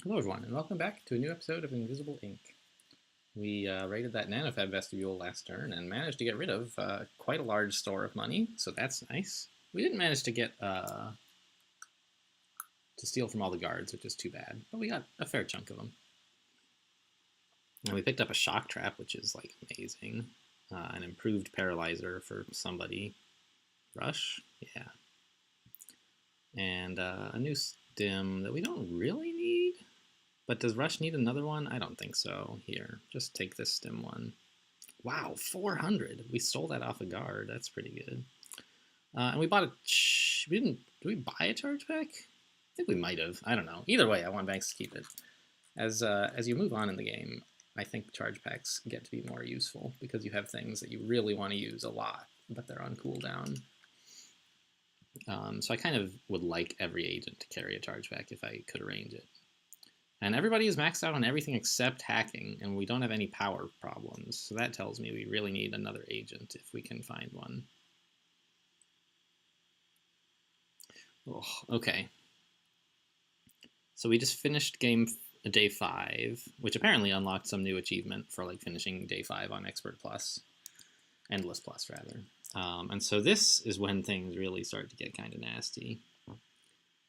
Hello everyone, and welcome back to a new episode of Invisible Ink. We raided that Nanofab vestibule last turn and managed to get rid of quite a large store of money, so that's nice. We didn't manage to get to steal from all the guards, which is too bad, but we got a fair chunk of them. And we picked up a shock trap, which is like amazing. An improved paralyzer for somebody. Rush? Yeah. And a new stim that we don't really need. But does Rush need another one? I don't think so. Here, just take this stim one. Wow, 400. We stole that off a guard. That's pretty good. And we bought a... we didn't... Did we buy a charge pack? I think we might have. I don't know. Either way, I want Banks to keep it. As you move on in the game, I think charge packs get to be more useful because you have things that you really want to use a lot, but they're on cooldown. So I kind of would like every agent to carry a charge pack if I could arrange it. And everybody is maxed out on everything except hacking, and we don't have any power problems. So that tells me we really need another agent if we can find one. Oh, okay. So we just finished day 5, which apparently unlocked some new achievement for like finishing day 5 on Expert Plus. Endless Plus, rather. And so this is when things really start to get kind of nasty.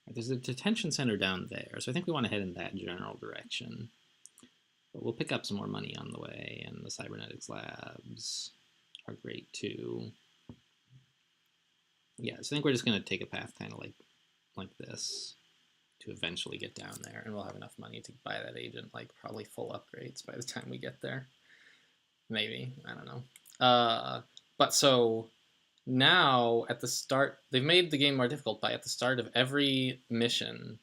There's a detention center down there, so I think we want to head in that general direction. But we'll pick up some more money on the way, and the cybernetics labs are great too. Yeah, so I think we're just going to take a path kind of like this to eventually get down there, and we'll have enough money to buy that agent, like probably full upgrades by the time we get there. Maybe, I don't know. But so now at the start, they've made the game more difficult by at the start of every mission,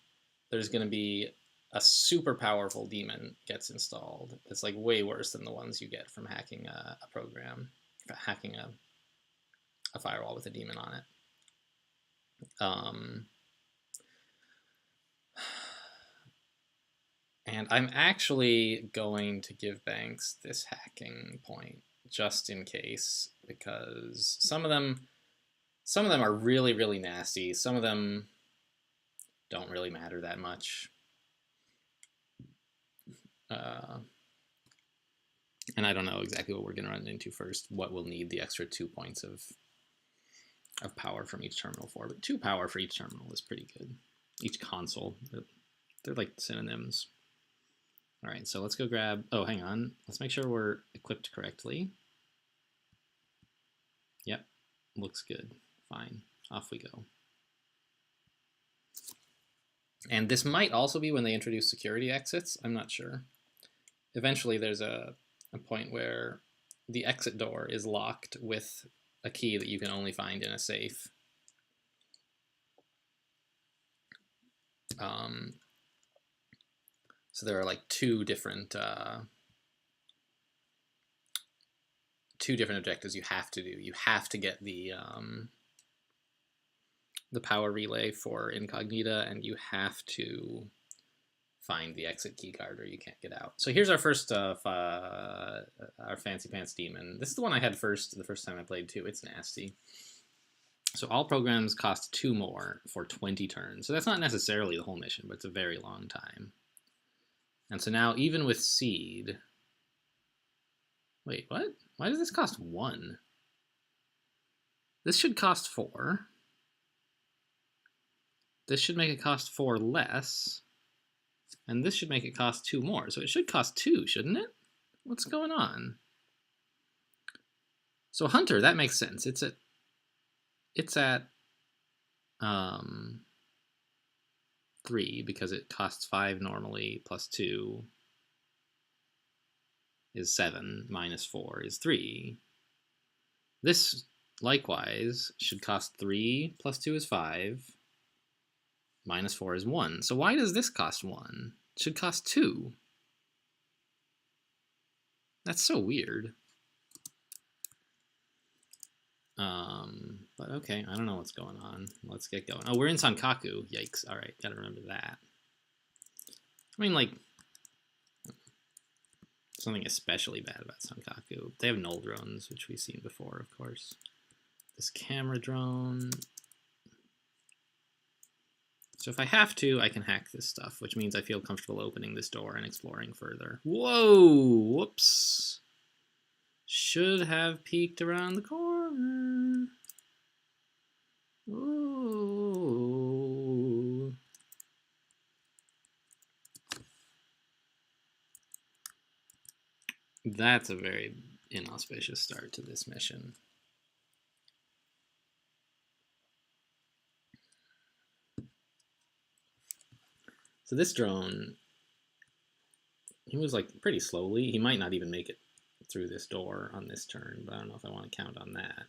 there's going to be a super powerful demon gets installed. It's like way worse than the ones you get from hacking a program, hacking a firewall with a demon on it. And I'm actually going to give Banks this hacking point just in case, because some of them are really, really nasty. Some of them don't really matter that much. And I don't know exactly what we're going to run into first, what we'll need the extra 2 points of power from each terminal for. But 2 power for each terminal is pretty good. Each console. They're like synonyms. All right, so let's go grab... Oh, hang on. Let's make sure we're equipped correctly. Yep, looks good. Fine. Off we go. And this might also be when they introduce security exits. I'm not sure. Eventually, there's a point where the exit door is locked with a key that you can only find in a safe. So there are like two different objectives you have to do. You have to get the power relay for Incognita, and you have to find the exit key card or you can't get out. So here's our first our Fancy Pants Demon. This is the one I had first the first time I played too. It's nasty. So all programs cost 2 more for 20 turns. So that's not necessarily the whole mission, but it's a very long time. And so now even with Seed... Wait, what? Why does this cost 1? This should cost 4. This should make it cost 4 less. And this should make it cost 2 more. So it should cost 2, shouldn't it? What's going on? So Hunter, that makes sense. It's at 3 because it costs 5 normally plus 2 is 7 minus 4 is 3. This likewise should cost 3 plus 2 is 5 minus 4 is 1. So why does this cost 1? It should cost 2. That's so weird. But okay, I don't know what's going on. Let's get going. Oh, we're in Sankaku. Yikes. All right, gotta remember that. I mean, like, something especially bad about Sankaku. They have null drones, which we've seen before, of course. This camera drone. So if I have to, I can hack this stuff, which means I feel comfortable opening this door and exploring further. Whoa! Whoops! Should have peeked around the corner. Ooh. That's a very inauspicious start to this mission. So this drone, he moves like pretty slowly. He might not even make it through this door on this turn, but I don't know if I want to count on that.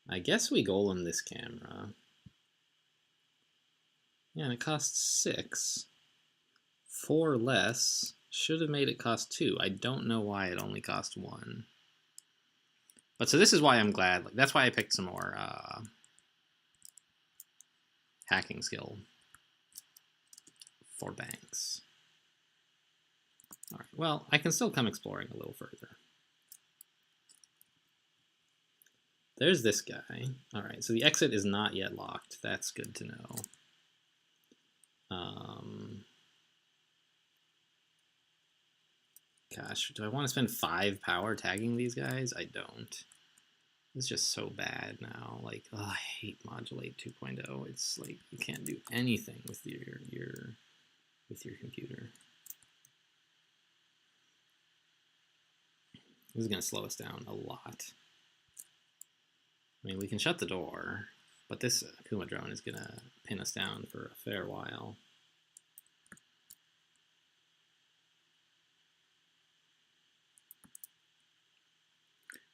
I guess we golem this camera. Yeah, and it costs 6. 4 less. Should have made it cost 2. I don't know why it only cost 1. But so this is why I'm glad. Like, that's why I picked some more hacking skill for banks. All right. Well, I can still come exploring a little further. There's this guy. All right. So the exit is not yet locked. That's good to know. Gosh, do I want to spend 5 power tagging these guys? I don't. It's just so bad now. Like, oh, I hate Modulate 2.0. It's like you can't do anything with your computer. This is going to slow us down a lot. I mean, we can shut the door, but this Akuma drone is going to pin us down for a fair while.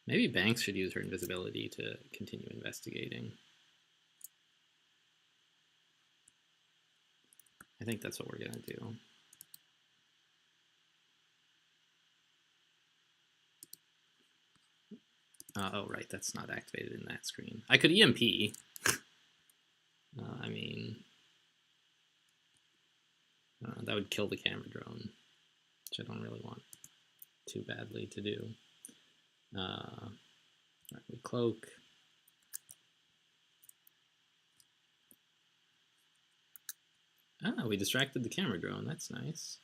Maybe Banks should use her invisibility to continue investigating. I think that's what we're going to do. Oh, right, that's not activated in that screen. I could EMP. I mean, that would kill the camera drone, which I don't really want too badly to do. Right, we cloak. Ah, we distracted the camera drone. That's nice.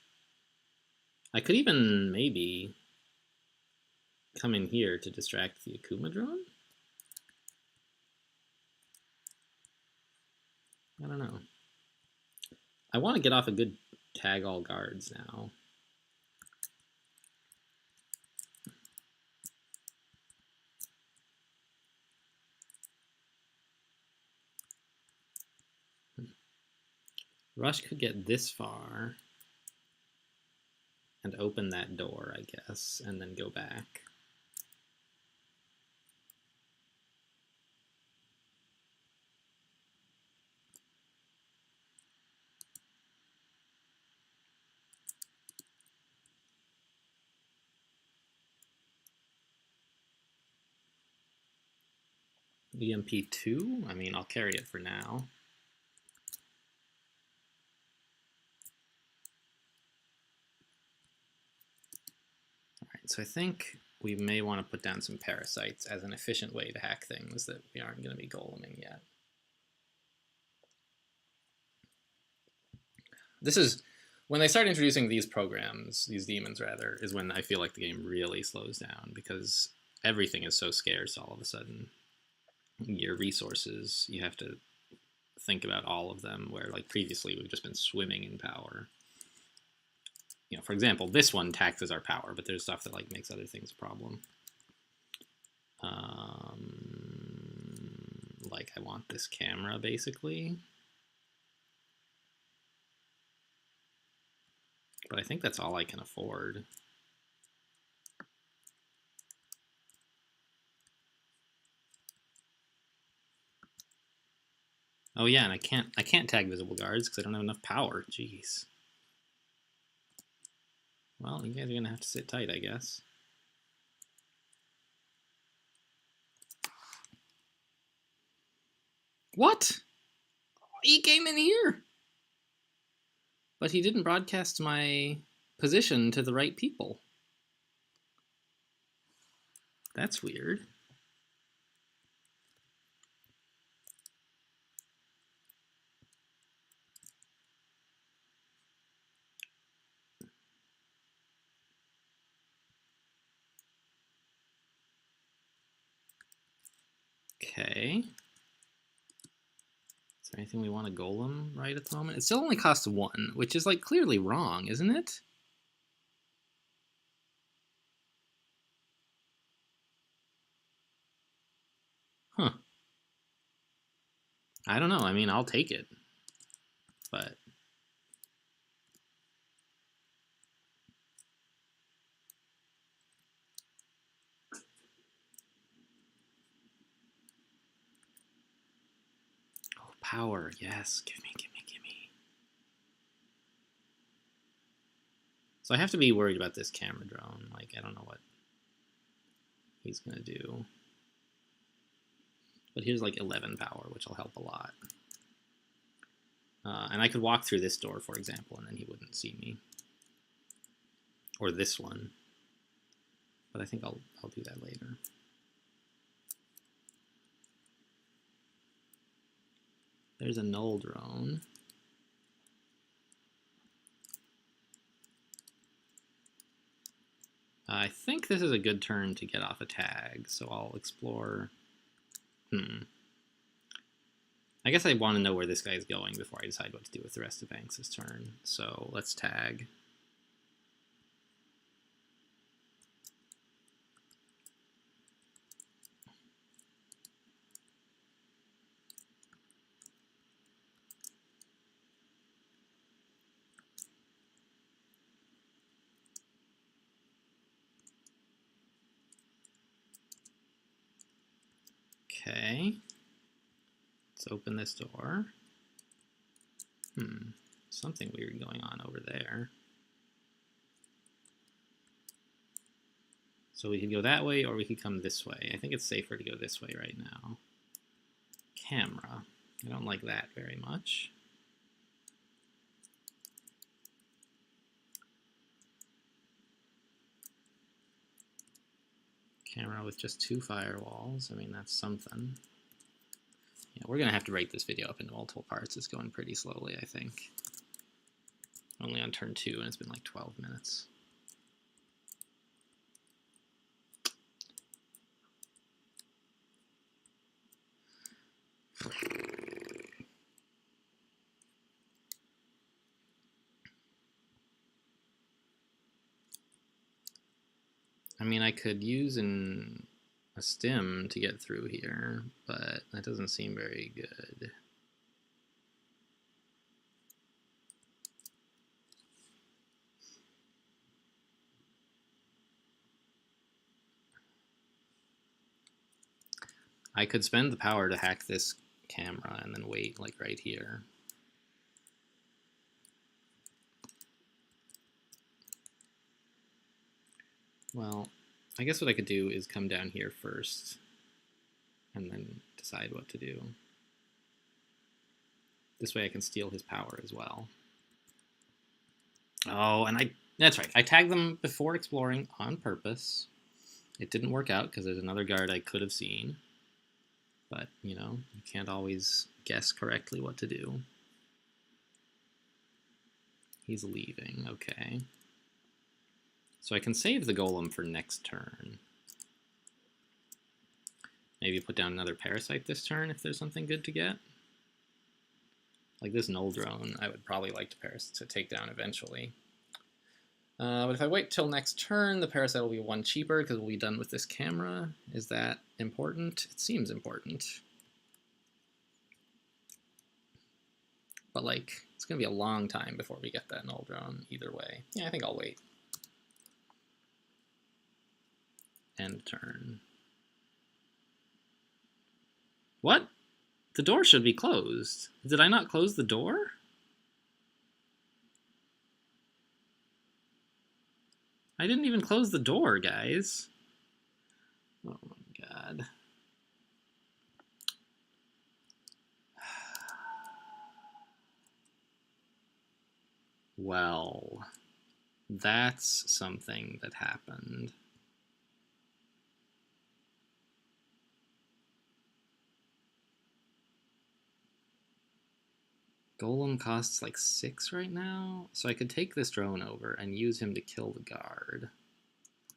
I could even maybe come in here to distract the Akuma drone? I don't know. I want to get off a good tag all guards now. Rush could get this far and open that door, I guess, and then go back. EMP2? I mean, I'll carry it for now. Alright, so I think we may want to put down some parasites as an efficient way to hack things that we aren't going to be goleming yet. This is, when they start introducing these programs, these demons rather, is when I feel like the game really slows down, because everything is so scarce all of a sudden. Your resources, you have to think about all of them, where like previously we've just been swimming in power. You know, for example, this one taxes our power, but there's stuff that like makes other things a problem. Like I want this camera basically. But I think that's all I can afford. Oh yeah, and I can't tag visible guards because I don't have enough power. Jeez. Well, you guys are gonna have to sit tight, I guess. What? He came in here. But he didn't broadcast my position to the right people. That's weird. Okay. Is there anything we want to golem right at the moment? It still only costs 1, which is like clearly wrong, isn't it? Huh. I don't know. I mean, I'll take it. But oh, power. Yes. Give me, give me, give me. So I have to be worried about this camera drone. Like, I don't know what he's going to do. But here's like 11 power, which will help a lot. And I could walk through this door, for example, and then he wouldn't see me. Or this one. But I think I'll do that later. There's a null drone. I think this is a good turn to get off a tag, so I'll explore. I guess I want to know where this guy is going before I decide what to do with the rest of Banks' turn. So let's tag. Okay. Let's open this door. Something weird going on over there. So we could go that way, or we could come this way. I think it's safer to go this way right now. Camera. I don't like that very much. Camera with just 2 firewalls. I mean, that's something. Yeah, we're going to have to break this video up into multiple parts. It's going pretty slowly, I think. Only on turn 2, and it's been like 12 minutes. I mean, I could use a stim to get through here, but that doesn't seem very good. I could spend the power to hack this camera and then wait like right here. Well, I guess what I could do is come down here first and then decide what to do. This way I can steal his power as well. Oh, and that's right. I tagged them before exploring on purpose. It didn't work out because there's another guard I could have seen. But, you know, you can't always guess correctly what to do. He's leaving, okay. So I can save the golem for next turn. Maybe put down another parasite this turn if there's something good to get. Like this null drone, I would probably like to take down eventually. But if I wait till next turn, the parasite will be 1 cheaper because we'll be done with this camera. Is that important? It seems important. But like, it's going to be a long time before we get that null drone either way. Yeah, I think I'll wait. End turn. What? The door should be closed. Did I not close the door? I didn't even close the door, guys. Oh my god. Well, that's something that happened. Golem costs like 6 right now, so I could take this drone over and use him to kill the guard.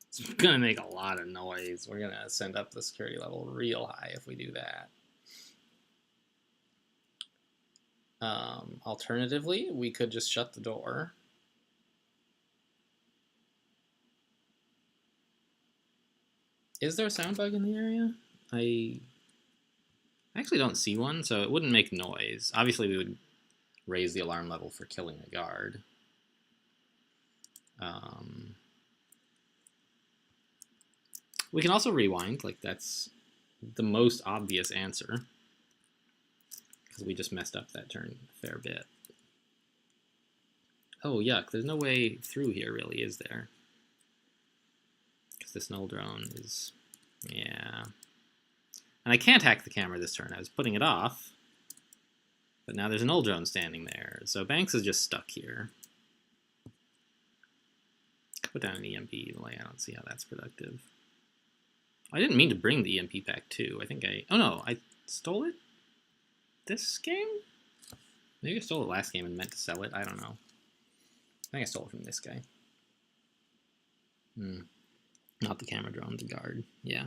It's gonna make a lot of noise. We're gonna send up the security level real high if we do that. Alternatively, we could just shut the door. Is there a sound bug in the area? I actually don't see one, so it wouldn't make noise. Obviously, we would raise the alarm level for killing a guard. We can also rewind, like that's the most obvious answer, because we just messed up that turn a fair bit. Oh, yuck, there's no way through here, really, is there? Because this null drone is... yeah. And I can't hack the camera this turn. I was putting it off, but now there's an null drone standing there. So Banks is just stuck here. Put down an EMP, I don't see how that's productive. I didn't mean to bring the EMP pack too. I think I... oh no, I stole it this game? Maybe I stole it last game and meant to sell it. I don't know. I think I stole it from this guy. Not the camera drone, the guard. Yeah.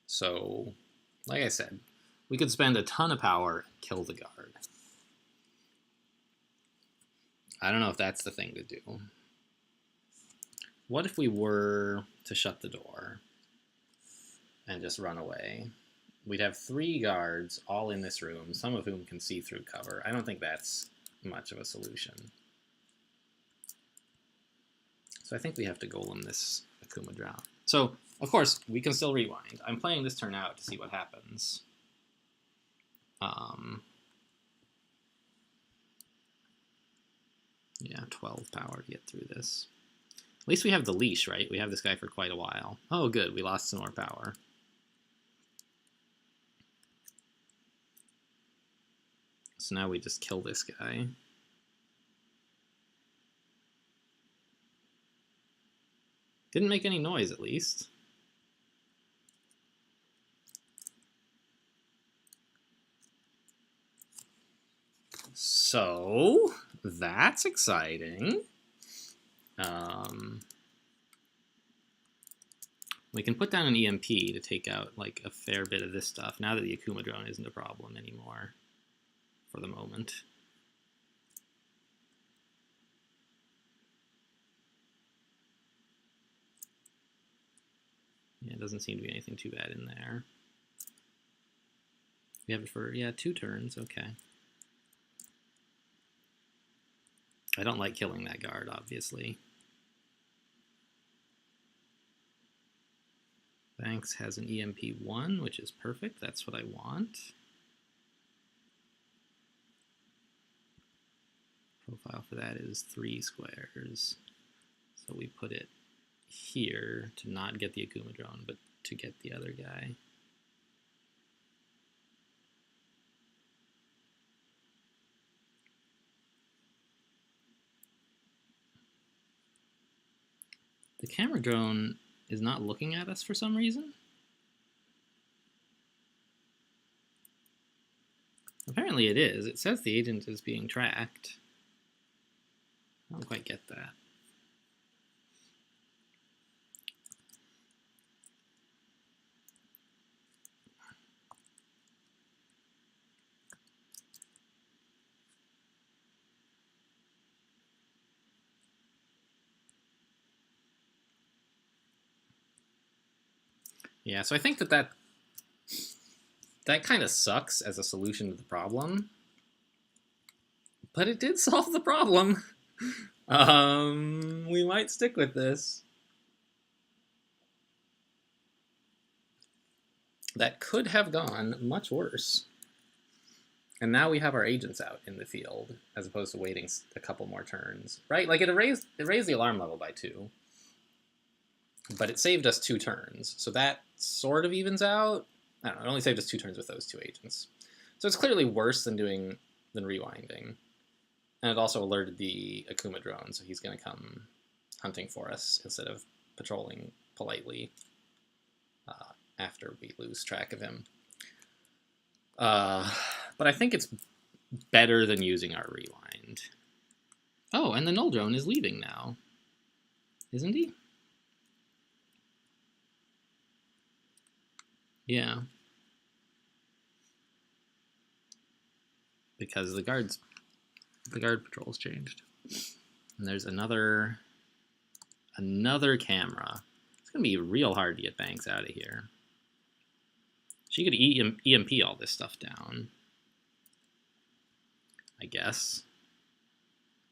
So, like I said, we could spend a ton of power and kill the guard. I don't know if that's the thing to do. What if we were to shut the door and just run away? We'd have 3 guards all in this room, some of whom can see through cover. I don't think that's much of a solution. So I think we have to golem this Akuma drone. So, of course, we can still rewind. I'm playing this turn out to see what happens. Yeah, 12 power to get through this. At least we have the leash, right? We have this guy for quite a while. Oh, good. We lost some more power. So now we just kill this guy. Didn't make any noise, at least. So, that's exciting. We can put down an EMP to take out like a fair bit of this stuff now that the Akuma drone isn't a problem anymore for the moment. Yeah, it doesn't seem to be anything too bad in there. We have it for, yeah, 2 turns, okay. I don't like killing that guard, obviously. Banks has an EMP1, which is perfect. That's what I want. Profile for that is 3 squares. So we put it here to not get the Akuma drone, but to get the other guy. The camera drone is not looking at us for some reason. Apparently it is. It says the agent is being tracked. I don't quite get that. Yeah, so I think that kind of sucks as a solution to the problem, but it did solve the problem. We might stick with this. That could have gone much worse. And now we have our agents out in the field, as opposed to waiting a couple more turns, right? Like, it raised the alarm level by 2, but it saved us 2 turns, so that sort of evens out. I don't know, it only saved us 2 turns with those 2 agents. So it's clearly worse than rewinding. And it also alerted the Akuma drone, so he's going to come hunting for us instead of patrolling politely after we lose track of him. But I think it's better than using our rewind. Oh, and the null drone is leaving now. Isn't he? Yeah. Because the guard patrol's changed. And there's another camera. It's gonna be real hard to get Banks out of here. She could EMP all this stuff down, I guess.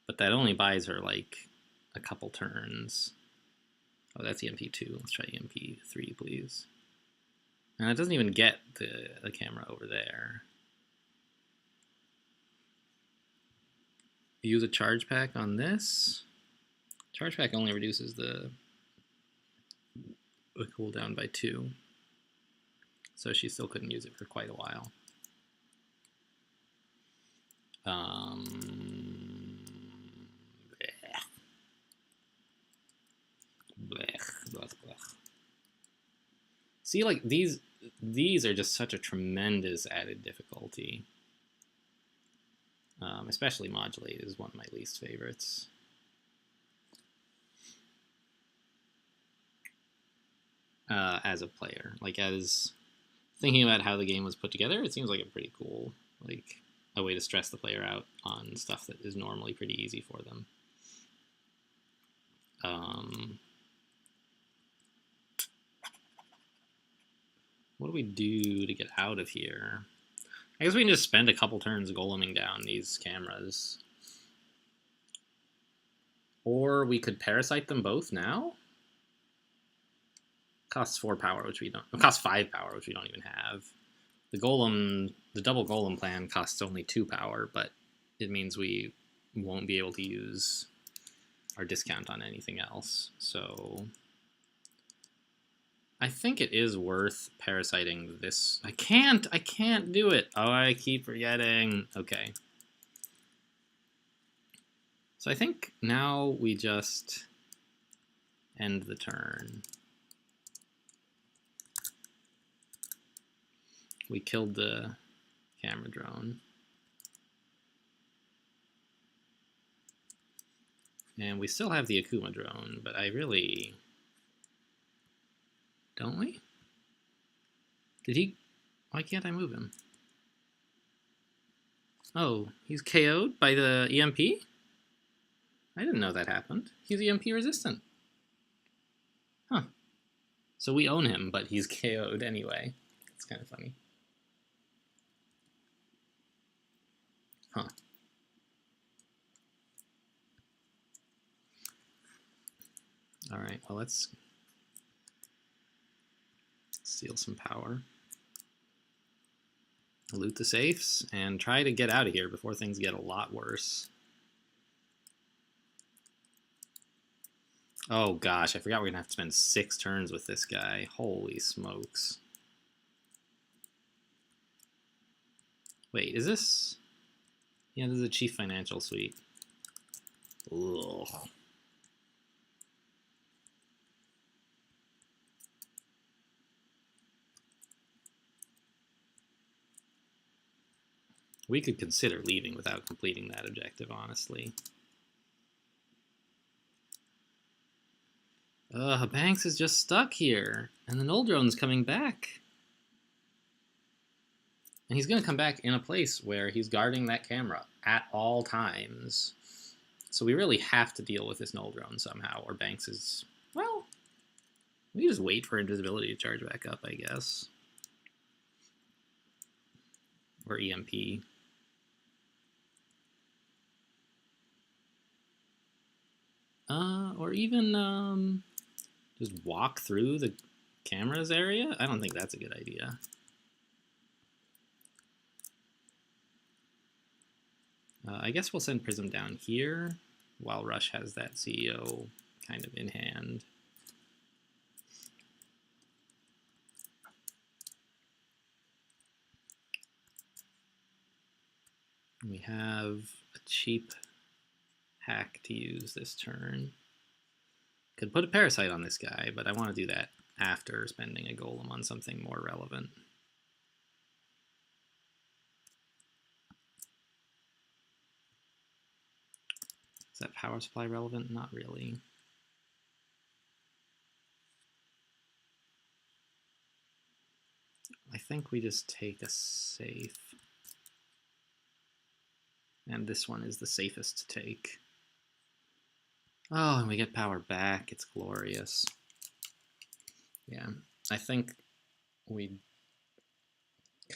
But that only buys her like a couple turns. Oh, that's EMP2. Let's try EMP3, please. And it doesn't even get the camera over there. Use a charge pack on this. Charge pack only reduces the cooldown by 2. So she still couldn't use it for quite a while. See, like, these are just such a tremendous added difficulty. Especially Modulate is one of my least favorites. As a player. Like, as thinking about how the game was put together, it seems like a pretty cool, like, a way to stress the player out on stuff that is normally pretty easy for them. What do we do to get out of here? I guess we can just spend a couple turns goleming down these cameras. Or we could parasite them both now? Costs 4 power, which we don't. It costs 5 power, which we don't even have. The double golem plan costs only 2 power, but it means we won't be able to use our discount on anything else. So I think it is worth parasiting this. I can't do it. Oh, I keep forgetting. Okay. So I think now we just end the turn. We killed the camera drone. And we still have the Akuma drone, but I really... Don't we? Did he... Why can't I move him? Oh, he's KO'd by the EMP? I didn't know that happened. He's EMP resistant. Huh. So we own him, but he's KO'd anyway. It's kind of funny. Huh. All right, well, let's steal some power. Loot the safes and try to get out of here before things get a lot worse. Oh gosh, I forgot we're gonna have to spend 6 turns with this guy. Holy smokes. Wait, is this... Yeah, this is a Chief Financial Suite. Ugh. We could consider leaving without completing that objective, honestly. Banks is just stuck here, and the null drone's coming back. And he's going to come back in a place where he's guarding that camera at all times. So we really have to deal with this null drone somehow, or Banks is... Well, we just wait for invisibility to charge back up, I guess. Or EMP. Or even just walk through the cameras area? I don't think that's a good idea. I guess we'll send Prism down here while Rush has that CEO kind of in hand. We have a cheap hack to use this turn. Could put a Parasite on this guy, but I want to do that after spending a golem on something more relevant. Is that power supply relevant? Not really. I think we just take a safe. And this one is the safest to take. Oh, and we get power back. It's glorious. Yeah, I think we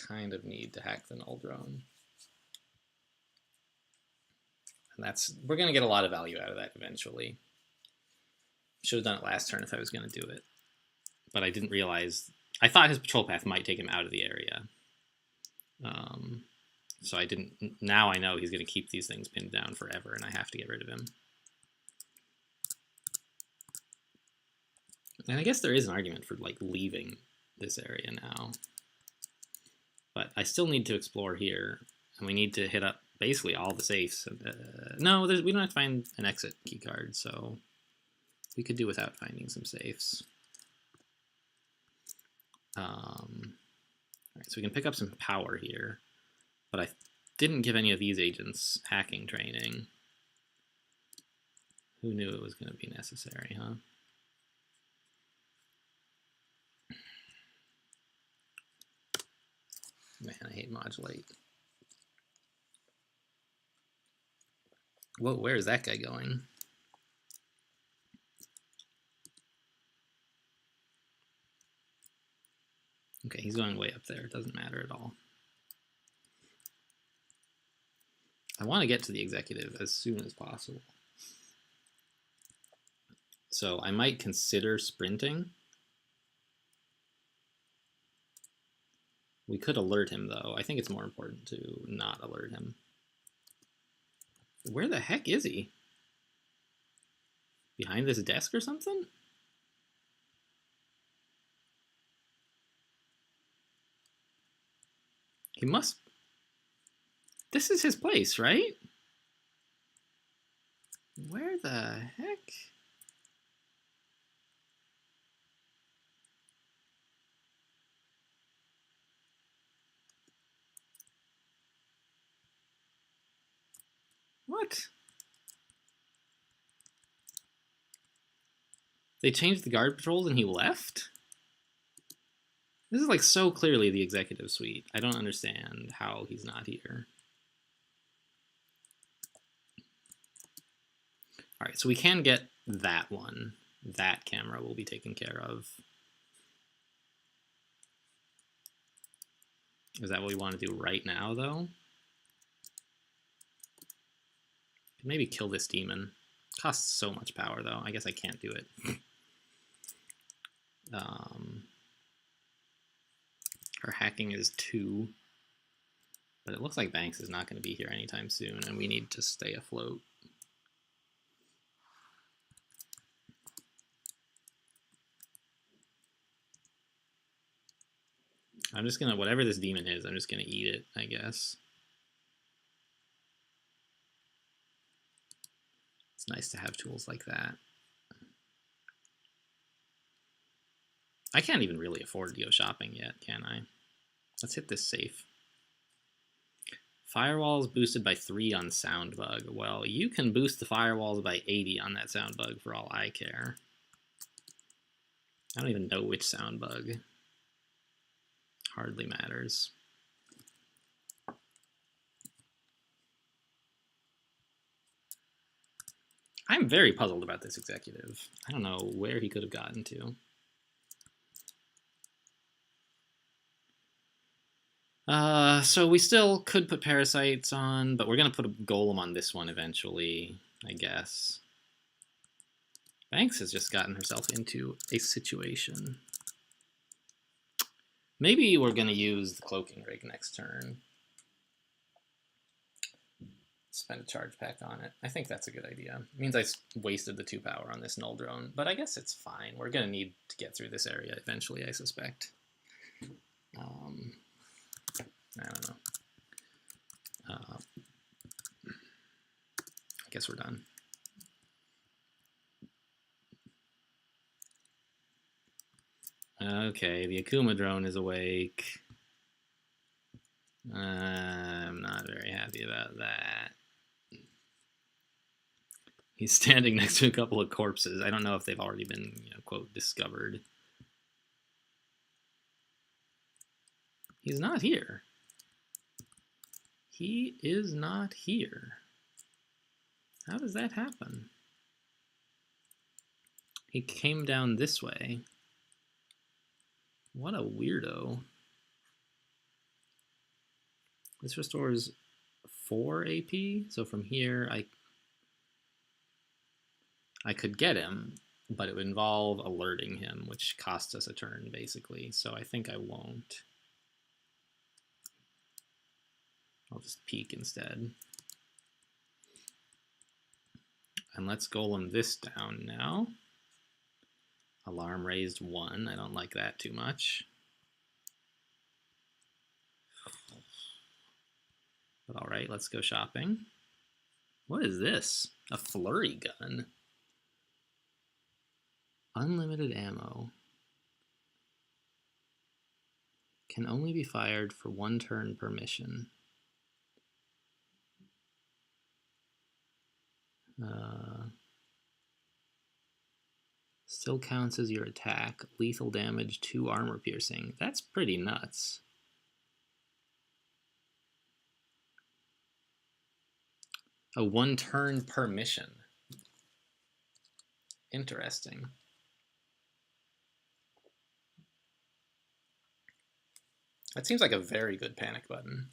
kind of need to hack the null drone. And we're going to get a lot of value out of that eventually. Should have done it last turn if I was going to do it. But I didn't realize, I thought his patrol path might take him out of the area. So I didn't, now I know he's going to keep these things pinned down forever and I have to get rid of him. And I guess there is an argument for like leaving this area now. But I still need to explore here, and we need to hit up basically all the safes. No, we don't have to find an exit keycard, so we could do without finding some safes. All right, so we can pick up some power here, but I didn't give any of these agents hacking training. Who knew it was going to be necessary, huh? Man, I hate modulate. Whoa, where is that guy going? Okay, he's going way up there. It doesn't matter at all. I want to get to the executive as soon as possible. So I might consider sprinting. We could alert him, though. I think it's more important to not alert him. Where the heck is he? Behind this desk or something? He must... This is his place, right? Where the heck? What? They changed the guard patrols and he left? This is like so clearly the executive suite. I don't understand how he's not here. All right, so we can get that one. That camera will be taken care of. Is that what we want to do right now, though? Maybe kill this demon. Costs so much power, though. I guess I can't do it. Our hacking is 2. But it looks like Banks is not going to be here anytime soon, and we need to stay afloat. I'm just going to, whatever this demon is, I'm just going to eat it, I guess. It's nice to have tools like that. I can't even really afford to go shopping yet, can I? Let's hit this safe. Firewalls boosted by 3 on Soundbug. Well, you can boost the firewalls by 80 on that Soundbug for all I care. I don't even know which Soundbug. Hardly matters. I'm very puzzled about this executive. I don't know where he could have gotten to. So we still could put parasites on, but we're going to put a golem on this one eventually, I guess. Banks has just gotten herself into a situation. Maybe we're going to use the cloaking rig next turn. Spend a charge pack on it. I think that's a good idea. It means I wasted the 2 power on this null drone, but I guess it's fine. We're going to need to get through this area eventually, I suspect. I don't know. I guess we're done. Okay, the Akuma drone is awake. I'm not very happy about that. He's standing next to a couple of corpses. I don't know if they've already been, quote, discovered. He's not here. He is not here. How does that happen? He came down this way. What a weirdo. This restores 4 AP, so from here I could get him, but it would involve alerting him, which costs us a turn, basically, so I think I won't. I'll just peek instead. And let's golem this down now. Alarm raised 1. I don't like that too much. But all right, let's go shopping. What is this? A flurry gun. Unlimited ammo. Can only be fired for 1 turn per mission. Still counts as your attack. Lethal damage, 2 armor piercing. That's pretty nuts. A 1 turn per mission. Interesting. That seems like a very good panic button.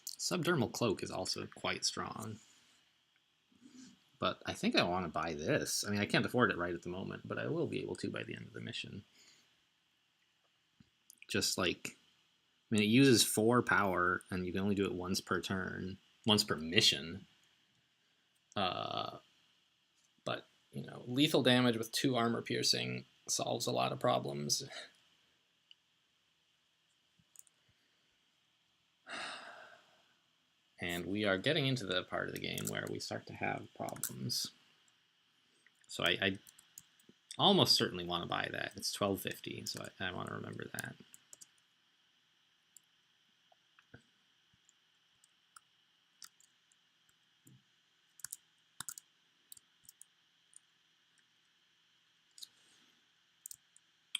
Subdermal Cloak is also quite strong. But I think I want to buy this. I mean, I can't afford it right at the moment, but I will be able to by the end of the mission. Just like, I mean, it uses 4 power, and you can only do it once per turn, once per mission. But, lethal damage with 2 armor piercing solves a lot of problems. And we are getting into the part of the game where we start to have problems. So I almost certainly want to buy that. It's $12.50, so I want to remember that.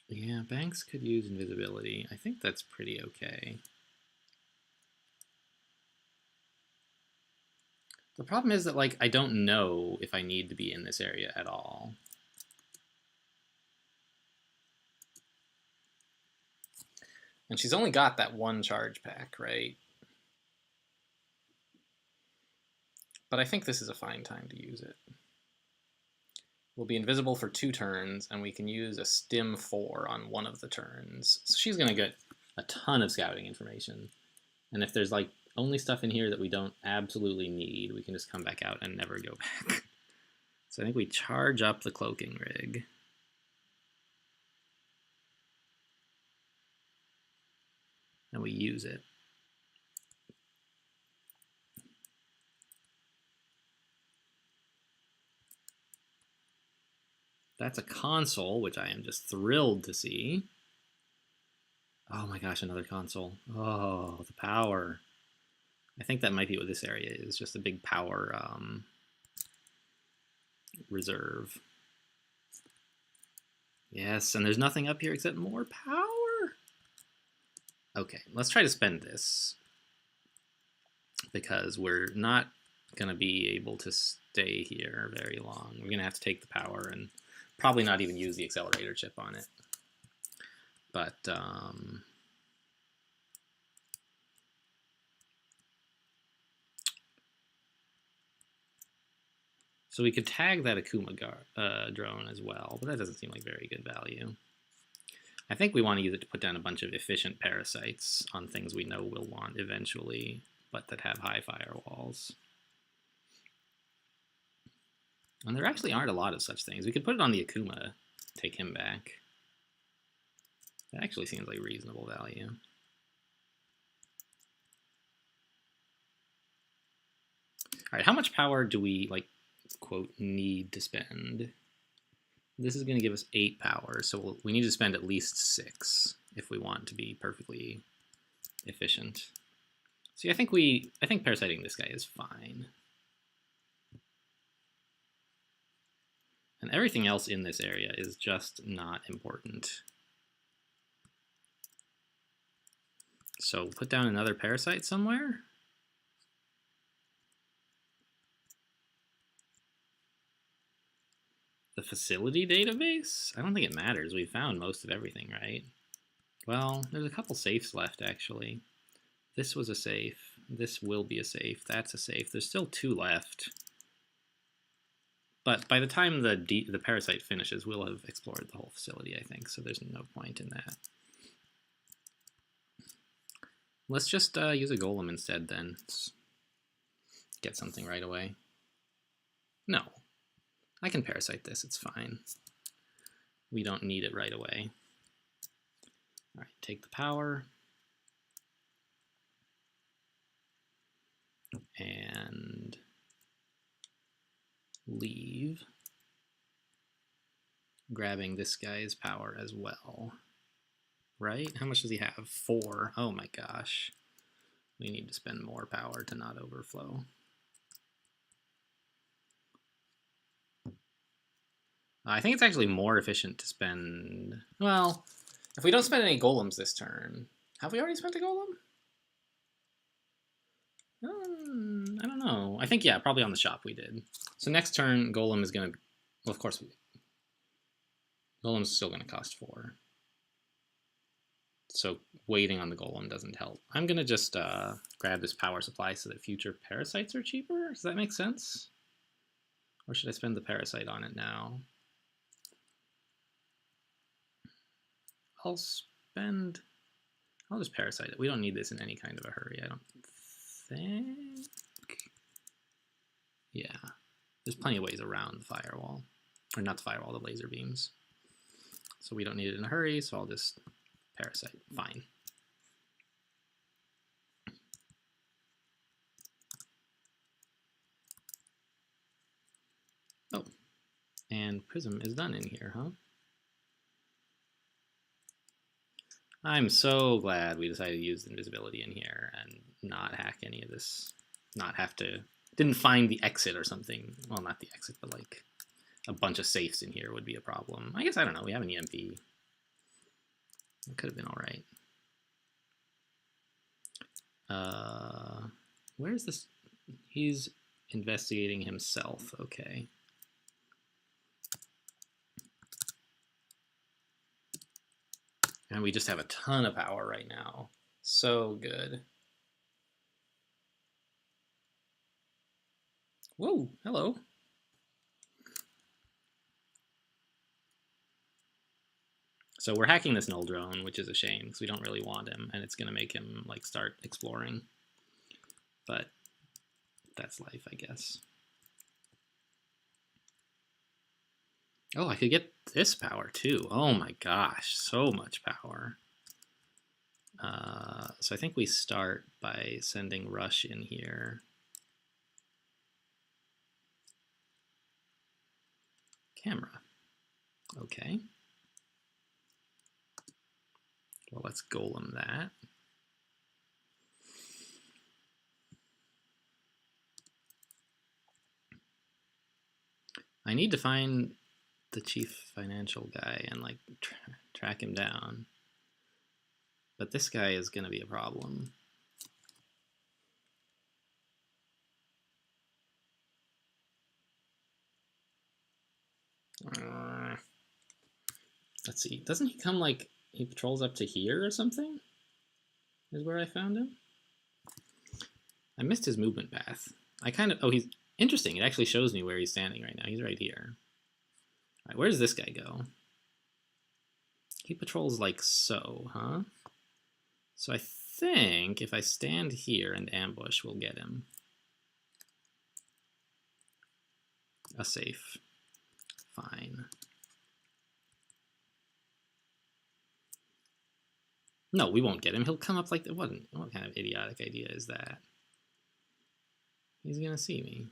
Yeah, banks could use invisibility. I think that's pretty okay. The problem is that, I don't know if I need to be in this area at all. And she's only got that 1 charge pack, right? But I think this is a fine time to use it. We'll be invisible for 2 turns, and we can use a stim 4 on 1 of the turns. So she's going to get a ton of scouting information. And if there's only stuff in here that we don't absolutely need, we can just come back out and never go back. So I think we charge up the cloaking rig. And we use it. That's a console, which I am just thrilled to see. Oh my gosh, another console. Oh, the power. I think that might be what this area is, just a big power reserve. Yes, and there's nothing up here except more power. Okay, let's try to spend this, because we're not going to be able to stay here very long. We're going to have to take the power and probably not even use the accelerator chip on it. But so we could tag that Akuma drone as well, but that doesn't seem like very good value. I think we want to use it to put down a bunch of efficient parasites on things we know we'll want eventually, but that have high firewalls. And there actually aren't a lot of such things. We could put it on the Akuma, take him back. That actually seems like reasonable value. All right, how much power do we, quote, need to spend? This is going to give us 8 power, so we need to spend at least 6 if we want to be perfectly efficient. See, I think parasiting this guy is fine. And everything else in this area is just not important. So put down another parasite somewhere. The facility database? I don't think it matters. We found most of everything, right? Well, there's a couple safes left, actually. This was a safe. This will be a safe. That's a safe. There's still 2 left. But by the time the parasite finishes, we'll have explored the whole facility, I think. So there's no point in that. Let's just use a golem instead, then. Let's get something right away. No. I can parasite this. It's fine. We don't need it right away. All right, take the power. And leave. Grabbing this guy's power as well. Right? How much does he have? 4. Oh my gosh. We need to spend more power to not overflow. I think it's actually more efficient to spend... Well, if we don't spend any golems this turn... Have we already spent a golem? I don't know. I think, yeah, probably on the shop we did. So next turn, golem is going to... Well, of course, golem's still going to cost 4. So waiting on the golem doesn't help. I'm going to just grab this power supply so that future parasites are cheaper. Does that make sense? Or should I spend the parasite on it now? I'll just parasite it. We don't need this in any kind of a hurry, I don't think. Yeah, there's plenty of ways around the firewall. Or not the firewall, the laser beams. So we don't need it in a hurry, so I'll just parasite. Fine. Oh, and Prism is done in here, huh? I'm so glad we decided to use invisibility in here and not hack any of this. Not have to... Didn't find the exit or something. Well, not the exit, but like a bunch of safes in here would be a problem. I guess, I don't know, we have an EMP. It could have been alright. Where's this? He's investigating himself, okay. And we just have a ton of power right now. So good. Whoa, hello. So we're hacking this null drone, which is a shame because we don't really want him, and it's gonna make him like start exploring. But that's life, I guess. Oh, I could get this power too. Oh my gosh, so much power. So I think we start by sending Rush in here. Camera. Okay. Well, let's golem that. I need to find the chief financial guy and like track him down. But this guy is going to be a problem. Let's see. Doesn't he come like he patrols up to here or something? Is where I found him. I missed his movement path. I kind of... Oh, he's interesting. It actually shows me where he's standing right now. He's right here. All right, where does this guy go? He patrols like so, huh? So I think if I stand here and ambush, we'll get him. A safe. Fine. No, we won't get him. He'll come up like that. What kind of idiotic idea is that? He's gonna see me.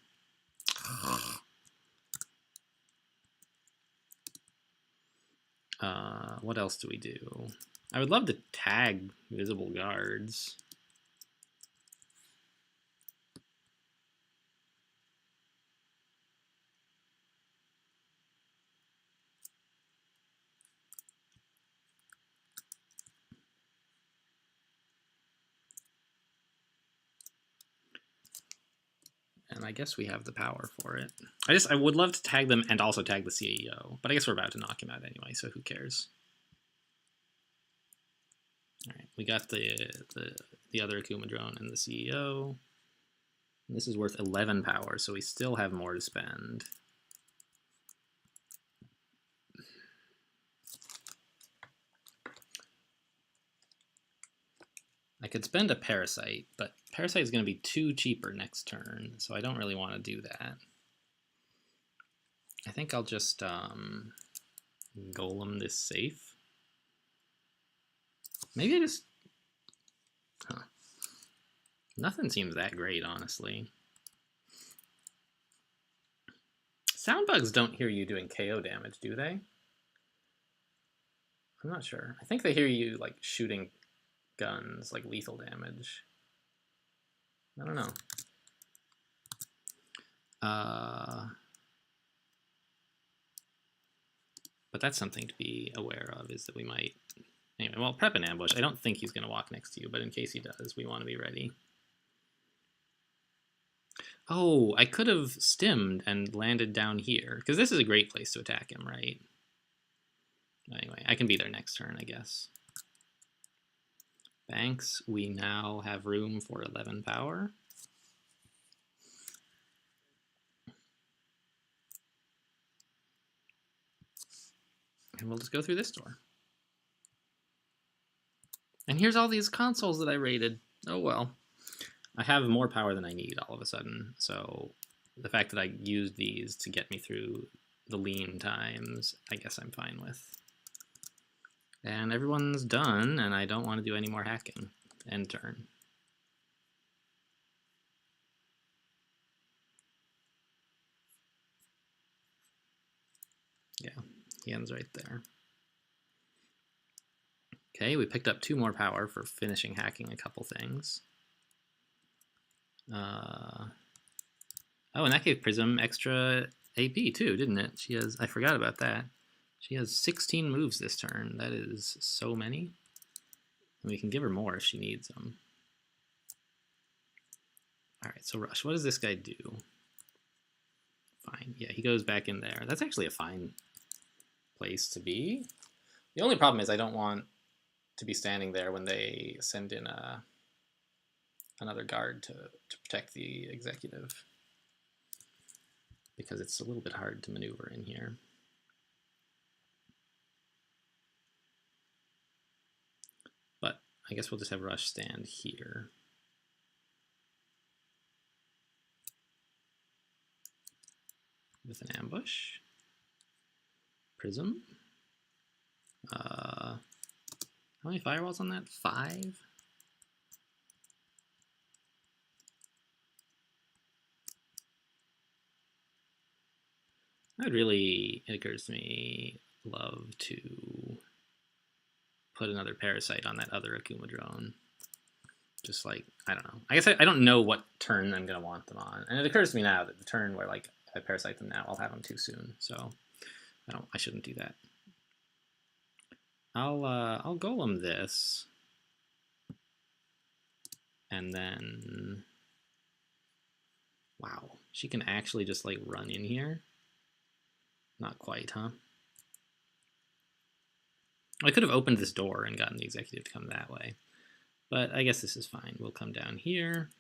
What else do we do? I would love to tag visible guards. And I guess we have the power for it. I would love to tag them and also tag the CEO, but I guess we're about to knock him out anyway, so who cares? All right, we got the other Akuma drone and the CEO. And this is worth 11 power, so we still have more to spend. I could spend a Parasite, but Parasite is going to be too cheaper next turn, so I don't really want to do that. I think I'll just Golem this safe. Maybe I just... Huh. Nothing seems that great, honestly. Soundbugs don't hear you doing KO damage, do they? I'm not sure. I think they hear you, like, shooting guns, like lethal damage. I don't know. But that's something to be aware of, is that we might... Anyway, well, prep an ambush. I don't think he's going to walk next to you, but in case he does, we want to be ready. Oh, I could have stimmed and landed down here, because this is a great place to attack him, right? Anyway, I can be there next turn, I guess. Banks, we now have room for 11 power. And we'll just go through this door. And here's all these consoles that I raided. Oh well. I have more power than I need all of a sudden, so the fact that I used these to get me through the lean times, I guess I'm fine with. And everyone's done, and I don't want to do any more hacking. End turn. Yeah, he ends right there. Okay, we picked up 2 more power for finishing hacking a couple things. Oh, and that gave Prism extra AP too, didn't it? She has, I forgot about that. She has 16 moves this turn. That is so many. And we can give her more if she needs them. All right, so Rush, what does this guy do? Fine, yeah, he goes back in there. That's actually a fine place to be. The only problem is I don't want to be standing there when they send in another guard to protect the executive, because it's a little bit hard to maneuver in here. But I guess we'll just have Rush stand here. With an ambush. Prism. How many firewalls on that? 5? I'd really, it occurs to me, love to put another Parasite on that other Akuma drone. Just like, I don't know. I guess I don't know what turn I'm going to want them on. And it occurs to me now that the turn where like I Parasite them now, I'll have them too soon. So I shouldn't do that. I'll Golem this. And then, wow, she can actually just like run in here. Not quite, huh? I could have opened this door and gotten the executive to come that way. But I guess this is fine. We'll come down here.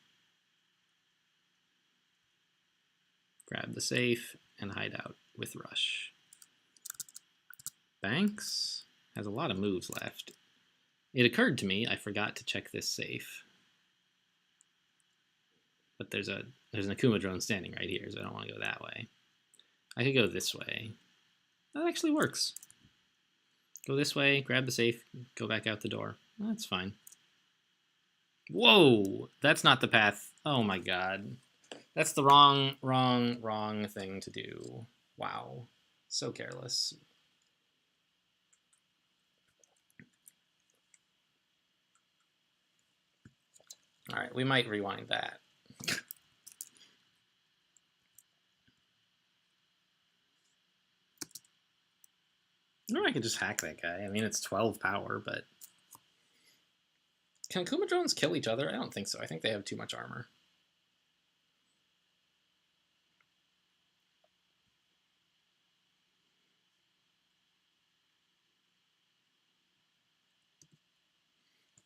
Grab the safe and hide out with Rush. Banks has a lot of moves left. It occurred to me I forgot to check this safe. But there's an Akuma drone standing right here, so I don't want to go that way. I could go this way. That actually works. Go this way, grab the safe, go back out the door. That's fine. Whoa! That's not the path. Oh my god. That's the wrong thing to do. Wow. So careless. All right, we might rewind that. No, I could just hack that guy. I mean, it's 12 power, but... Can Kuma drones kill each other? I don't think so. I think they have too much armor.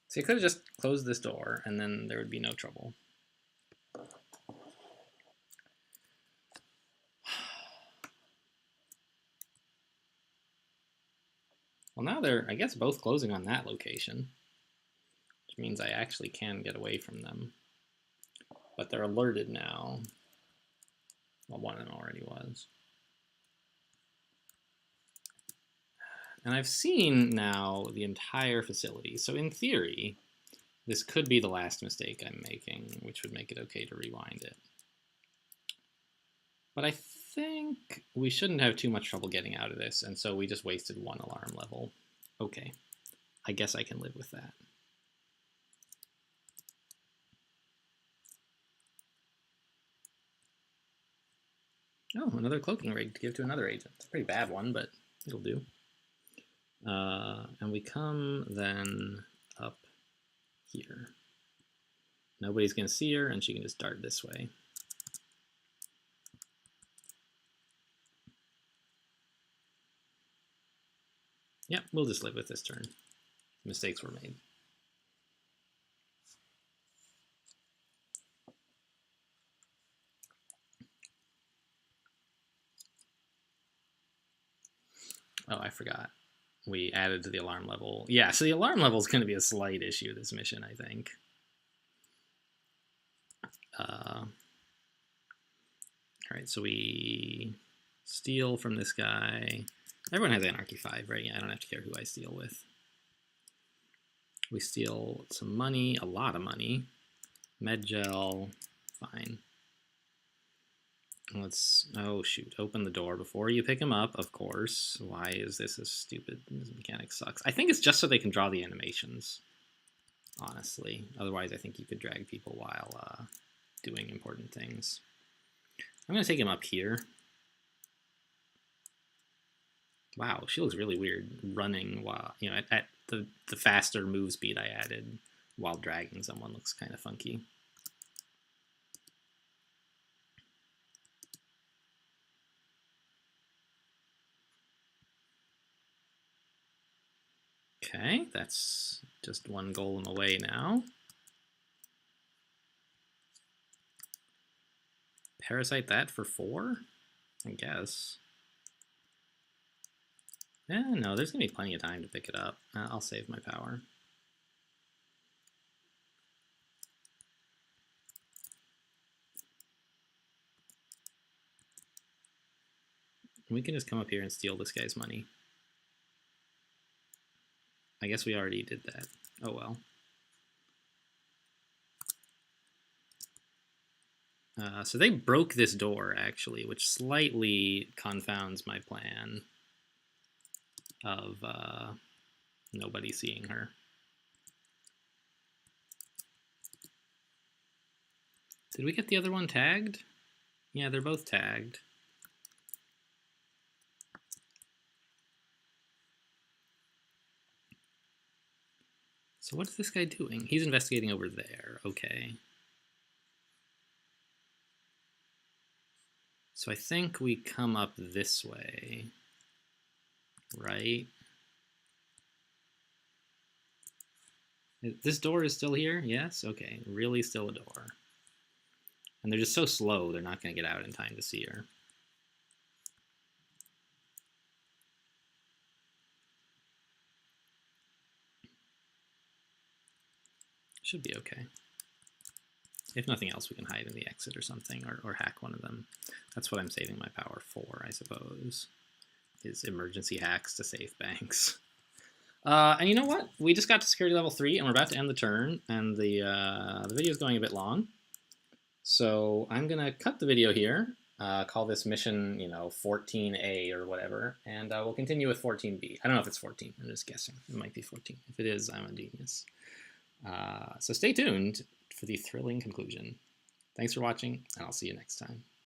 So you could have just closed this door, and then there would be no trouble. Well, now they're, I guess, both closing on that location, which means I actually can get away from them. But they're alerted now. Well, one of them already was. And I've seen now the entire facility. So in theory, this could be the last mistake I'm making, which would make it okay to rewind it. But I think we shouldn't have too much trouble getting out of this, and so we just wasted one alarm level. Okay, I guess I can live with that. Oh, another cloaking rig to give to another agent. It's a pretty bad one, but it'll do. And we come then up here. Nobody's going to see her, and she can just dart this way. Yep, we'll just live with this turn. Mistakes were made. Oh, I forgot. We added to the alarm level. Yeah, so the alarm level is going to be a slight issue this mission, I think. All right, so we steal from this guy. Everyone has Anarchy 5, right? Yeah, I don't have to care who I steal with. We steal some money, a lot of money. Medgel, fine. Let's, oh shoot, open the door before you pick him up, of course. Why is this a stupid, this mechanic sucks. I think it's just so they can draw the animations, honestly. Otherwise, I think you could drag people while doing important things. I'm gonna take him up here. Wow, she looks really weird running while, you know, at the faster move speed I added while dragging someone looks kind of funky. Okay, that's just one golem away now. Parasite that for 4? I guess. No, there's gonna be plenty of time to pick it up. I'll save my power. We can just come up here and steal this guy's money. I guess we already did that. Oh well. So they broke this door, actually, which slightly confounds my plan of nobody seeing her. Did we get the other one tagged? Yeah, they're both tagged. So what is this guy doing? He's investigating over there. Okay. So I think we come up this way, right? This door is still here? Yes? Okay, really still a door. And they're just so slow, they're not going to get out in time to see her. Should be okay. If nothing else, we can hide in the exit or something, or hack one of them. That's what I'm saving my power for, I suppose, is emergency hacks to save banks. And you know what? We just got to security level 3, and we're about to end the turn, and the video is going a bit long. So I'm going to cut the video here, call this mission, you know, 14A or whatever, and we'll continue with 14B. I don't know if it's 14. I'm just guessing. It might be 14. If it is, I'm a genius. So stay tuned for the thrilling conclusion. Thanks for watching, and I'll see you next time.